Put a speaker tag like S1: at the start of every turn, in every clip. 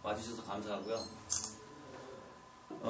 S1: 와주셔서 감사하고요.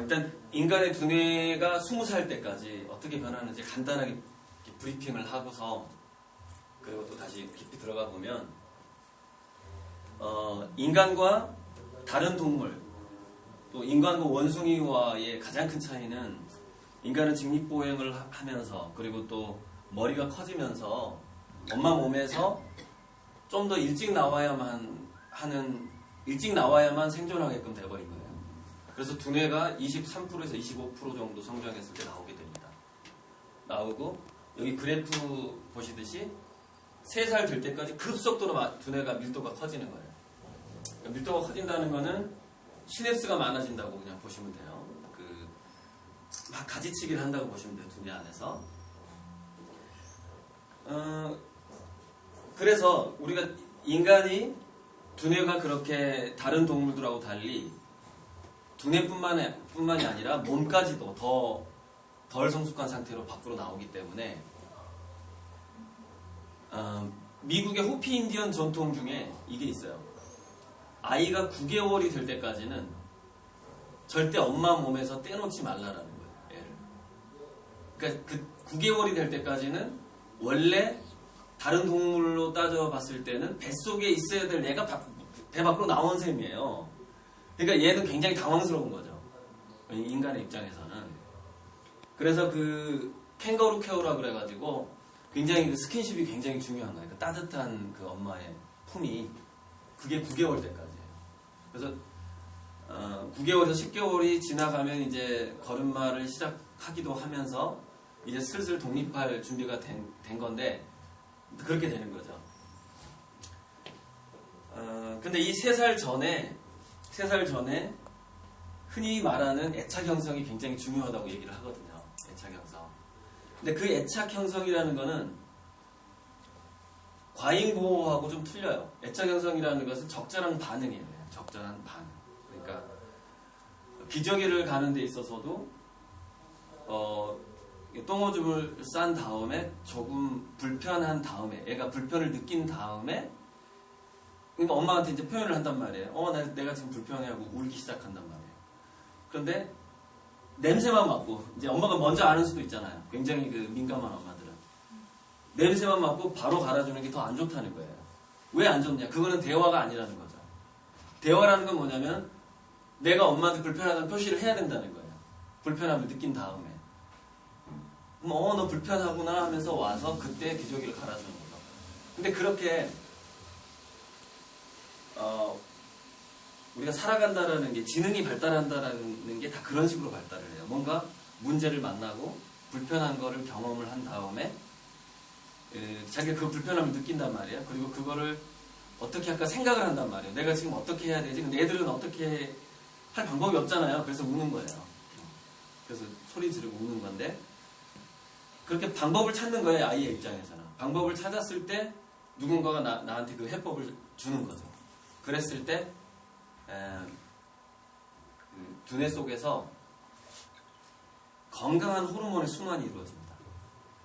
S1: 일단 인간의 두뇌가 20살 때까지 어떻게 변하는지 간단하게 브리핑을 하고서 그리고 또 다시 깊이 들어가 보면 인간과 다른 동물 또 인간과 원숭이와의 가장 큰 차이는 인간은 직립보행을 하면서 그리고 또 머리가 커지면서 엄마 몸에서 좀 더 일찍 나와야만 생존하게끔 돼버린 거예요. 그래서 두뇌가 23%에서 25% 정도 성장했을 때 나오게 됩니다. 나오고 여기 그래프 보시듯이 3살 될 때까지 급속도로 두뇌가 밀도가 커지는 거예요. 밀도가 커진다는 거는 시냅스가 많아진다고 그냥 보시면 돼요. 막 가지치기를 한다고 보시면 돼요. 두뇌 안에서. 그래서 우리가 인간이 두뇌가 그렇게 다른 동물들하고 달리 두뇌뿐만이 아니라 몸까지도 덜 성숙한 상태로 밖으로 나오기 때문에 미국의 호피 인디언 전통 중에 이게 있어요. 아이가 9개월이 될 때까지는 절대 엄마 몸에서 떼놓지 말라라는 거예요. 애를. 그러니까 그 9개월이 될 때까지는 원래 다른 동물로 따져봤을 때는 뱃속에 있어야 될 애가 배 밖으로 나온 셈이에요. 그러니까 얘는 굉장히 당황스러운 거죠. 인간의 입장에서는. 그래서 그 캥거루 케어라 그래가지고 굉장히 그 스킨십이 굉장히 중요한 거예요. 그 따뜻한 그 엄마의 품이 그게 9개월 때까지예요. 그래서 9개월에서 10개월이 지나가면 이제 걸음마를 시작하기도 하면서 이제 슬슬 독립할 준비가 된 건데 그렇게 되는 거죠. 근데 이 3살 전에 흔히 말하는 애착 형성이 굉장히 중요하다고 얘기를 하거든요. 애착 형성. 근데 그 애착 형성이라는 거는 과잉 보호하고 좀 틀려요. 애착 형성이라는 것은 적절한 반응이에요. 적절한 반응. 그러니까 기저귀를 가는 데 있어서도 똥오줌을 싼 다음에 조금 불편한 다음에 애가 불편을 느낀 다음에 그러니까 엄마한테 이제 표현을 한단 말이에요. 내가 지금 불편해하고 울기 시작한단 말이에요. 그런데 냄새만 맡고 이제 엄마가 먼저 아는 수도 있잖아요. 굉장히 그 민감한 엄마들은 냄새만 맡고 바로 갈아주는 게 더 안 좋다는 거예요. 왜 안 좋냐? 그거는 대화가 아니라는 거죠. 대화라는 건 뭐냐면 내가 엄마한테 불편하다는 표시를 해야 된다는 거예요. 불편함을 느낀 다음에 너 불편하구나 하면서 와서 그때 기저귀를 갈아주는 거죠. 근데 그렇게 우리가 살아간다라는 게 지능이 발달한다라는 게 다 그런 식으로 발달을 해요. 뭔가 문제를 만나고 불편한 거를 경험을 한 다음에 자기가 그 불편함을 느낀단 말이에요. 그리고 그거를 어떻게 할까 생각을 한단 말이에요. 내가 지금 어떻게 해야 되지? 근데 애들은 어떻게 할 방법이 없잖아요. 그래서 우는 거예요. 그래서 소리 지르고 우는 건데 그렇게 방법을 찾는 거예요. 아이의 입장에서는. 방법을 찾았을 때 누군가가 나한테 그 해법을 주는 거죠. 그랬을 때 그 두뇌 속에서 건강한 호르몬의 순환이 이루어집니다.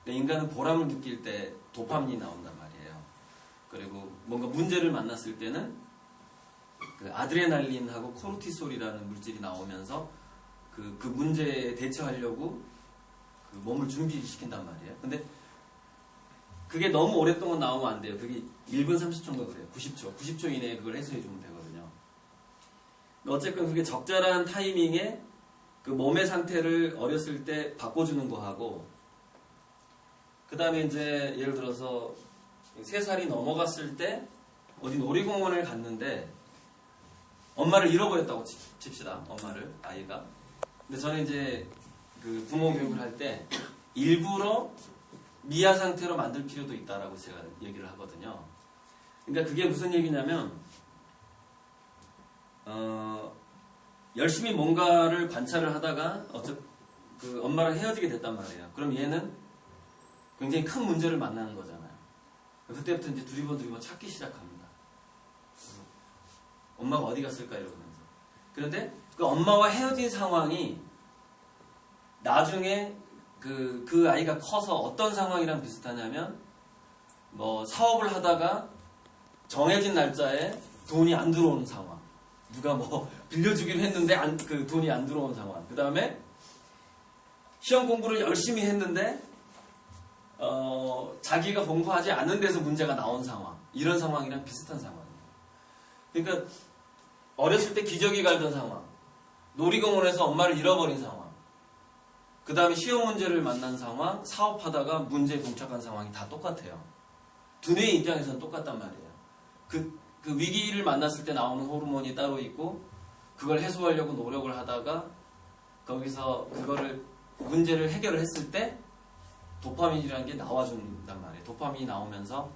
S1: 인간은 보람을 느낄 때 도파민이 나온단 말이에요. 그리고 뭔가 문제를 만났을 때는 그 아드레날린하고 코르티솔이라는 물질이 나오면서 그 문제에 대처하려고 그 몸을 준비시킨단 말이에요. 근데 그게 너무 오랫동안 나오면 안 돼요. 그게 1분 30초인가 그래요. 90초 이내에 그걸 해소해주면 되거든요. 어쨌든 그게 적절한 타이밍에 그 몸의 상태를 어렸을 때 바꿔주는 거하고 그 다음에 이제 예를 들어서 3살이 넘어갔을 때 어디 놀이공원을 갔는데 엄마를 잃어버렸다고 칩시다. 엄마를, 아이가. 근데 저는 이제 그 부모 교육을 할 때 일부러 미아 상태로 만들 필요도 있다라고 제가 얘기를 하거든요. 그러니까 그게 무슨 얘기냐면 열심히 뭔가를 관찰을 하다가 그 엄마랑 헤어지게 됐단 말이에요. 그럼 얘는 굉장히 큰 문제를 만나는 거잖아요. 그때부터 이제 두리번 찾기 시작합니다. 엄마가 어디 갔을까 이러면서. 그런데 그 엄마와 헤어진 상황이 나중에 그 아이가 커서 어떤 상황이랑 비슷하냐면 뭐 사업을 하다가 정해진 날짜에 돈이 안 들어오는 상황. 누가 뭐 빌려주기로 했는데 그 돈이 안 들어온 상황. 그 다음에 시험 공부를 열심히 했는데 자기가 공부하지 않은 데서 문제가 나온 상황. 이런 상황이랑 비슷한 상황이에요. 그러니까 어렸을 때 기저귀 갈던 상황, 놀이공원에서 엄마를 잃어버린 상황, 그 다음에 시험 문제를 만난 상황, 사업하다가 문제에 봉착한 상황이 다 똑같아요. 두뇌의 입장에서는 똑같단 말이에요. 그 위기를 만났을 때 나오는 호르몬이 따로 있고, 그걸 해소하려고 노력을 하다가 거기서 그거를 문제를 해결을 했을 때 도파민이라는 게 나와준단 말이에요. 도파민이 나오면서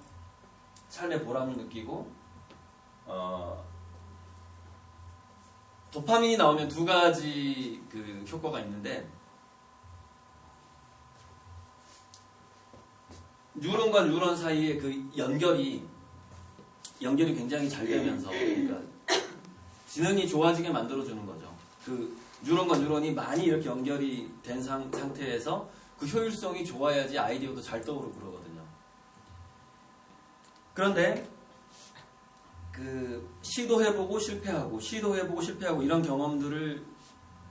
S1: 삶의 보람을 느끼고, 도파민이 나오면 두 가지 그 효과가 있는데, 뉴런과 뉴런 사이의 그 연결이 굉장히 잘 되면서, 그러니까 지능이 좋아지게 만들어주는 거죠. 그 뉴런과 뉴런이 많이 이렇게 연결이 된 상태에서 그 효율성이 좋아야지 아이디어도 잘 떠오르고 그러거든요. 그런데 그 시도해보고 실패하고 시도해보고 실패하고 이런 경험들을,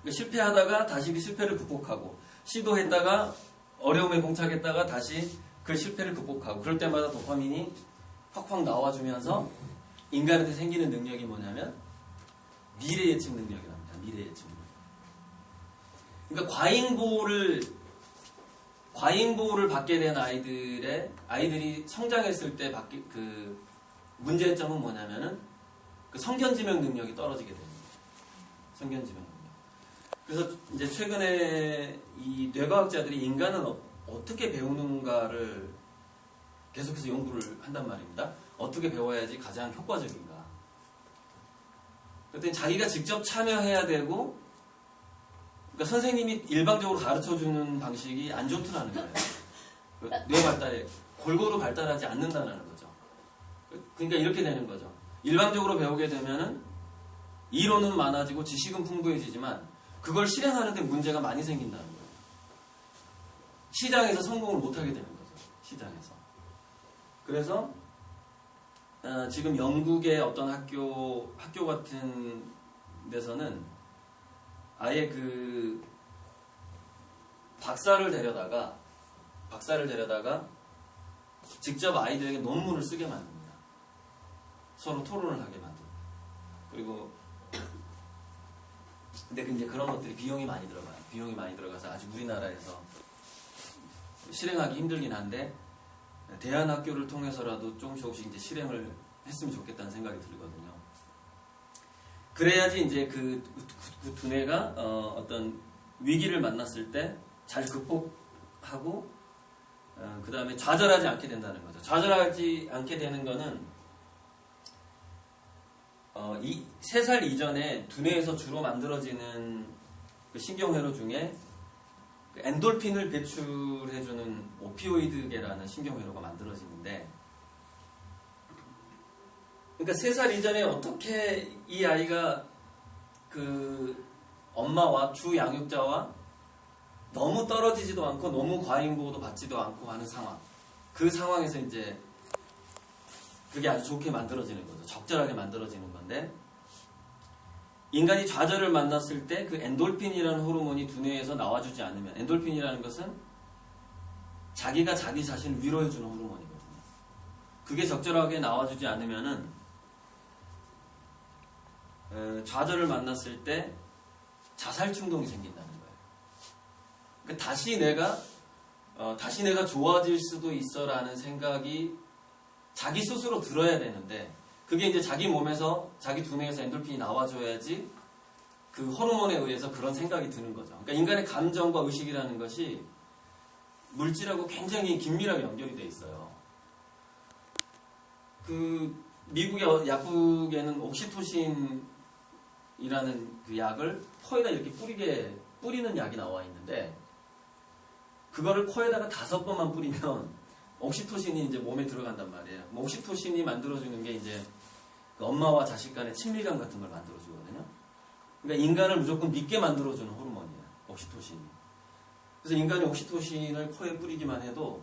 S1: 그러니까 실패하다가 다시 그 실패를 극복하고, 시도했다가 어려움에 봉착했다가 다시 그 실패를 극복하고, 그럴 때마다 도파민이 확확 나와주면서 인간한테 생기는 능력이 뭐냐면 미래 예측 능력이랍니다. 미래 예측 능력. 그러니까 과잉보호를 받게 된 아이들이 성장했을 때 그 문제점은 뭐냐면은 그 성견지명 능력이 떨어지게 됩니다. 성견지명 능력. 그래서 이제 최근에 이 뇌과학자들이 인간은 어떻게 배우는가를 계속해서 연구를 한단 말입니다. 어떻게 배워야지 가장 효과적인가. 그랬더니 자기가 직접 참여해야 되고, 그러니까 선생님이 일방적으로 가르쳐주는 방식이 안 좋더라는 거예요. 뇌 발달에 골고루 발달하지 않는다는 거죠. 그러니까 이렇게 되는 거죠. 일방적으로 배우게 되면은 이론은 많아지고 지식은 풍부해지지만 그걸 실행하는 데 문제가 많이 생긴다는 거예요. 시장에서 성공을 못하게 되는 거죠. 시장에서. 그래서 지금 영국의 어떤 학교 같은 데서는 아예 그 박사를 데려다가 직접 아이들에게 논문을 쓰게 만듭니다. 서로 토론을 하게 만듭니다. 그리고 근데 이제 그런 것들이 비용이 많이 들어가요. 비용이 많이 들어가서 아직 우리나라에서 실행하기 힘들긴 한데, 대안학교를 통해서라도 조금씩 이제 실행을 했으면 좋겠다는 생각이 들거든요. 그래야지 이제 그 두뇌가 어떤 위기를 만났을 때 잘 극복하고, 그 다음에 좌절하지 않게 된다는 거죠. 좌절하지 않게 되는 거는 3살 이전에 두뇌에서 주로 만들어지는 그 신경회로 중에 그 엔돌핀을 배출해주는 오피오이드계라는 신경회로가 만들어지는데, 그러니까 3살 이전에 어떻게 이 아이가 그 엄마와 주 양육자와 너무 떨어지지도 않고 너무 과잉보호도 받지도 않고 하는 상황, 그 상황에서 이제 그게 아주 좋게 만들어지는 거죠. 적절하게 만들어지는 건데, 인간이 좌절을 만났을 때 그 엔돌핀이라는 호르몬이 두뇌에서 나와주지 않으면, 엔돌핀이라는 것은 자기가 자기 자신을 위로해주는 호르몬이거든요. 그게 적절하게 나와주지 않으면은 좌절을 만났을 때 자살 충동이 생긴다는 거예요. 그러니까 다시 내가 좋아질 수도 있어라는 생각이 자기 스스로 들어야 되는데, 그게 이제 자기 몸에서, 자기 두뇌에서 엔돌핀이 나와줘야지 그 호르몬에 의해서 그런 생각이 드는 거죠. 그러니까 인간의 감정과 의식이라는 것이 물질하고 굉장히 긴밀하게 연결이 돼 있어요. 그 미국의 약국에는 옥시토신이라는 그 약을 코에다 이렇게 뿌리는 약이 나와 있는데, 그거를 코에다가 5번만 뿌리면 옥시토신이 이제 몸에 들어간단 말이에요. 옥시토신이 만들어주는 게 이제 그 엄마와 자식 간의 친밀감 같은 걸 만들어주거든요. 그러니까 인간을 무조건 믿게 만들어주는 호르몬이에요, 옥시토신이. 그래서 인간이 옥시토신을 코에 뿌리기만 해도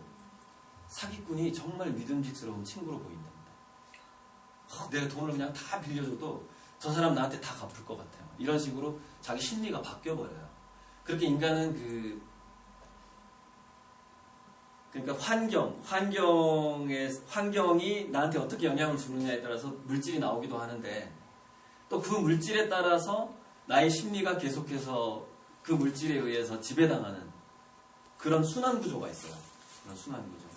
S1: 사기꾼이 정말 믿음직스러운 친구로 보인답니다. 내가 돈을 그냥 다 빌려줘도 저 사람 나한테 다 갚을 것 같아요. 이런 식으로 자기 심리가 바뀌어버려요. 그렇게 인간은 그러니까 환경이 나한테 어떻게 영향을 주느냐에 따라서 물질이 나오기도 하는데 또 그 물질에 따라서 나의 심리가 계속해서 그 물질에 의해서 지배당하는 그런 순환 구조가 있어요. 그런 순환 구조.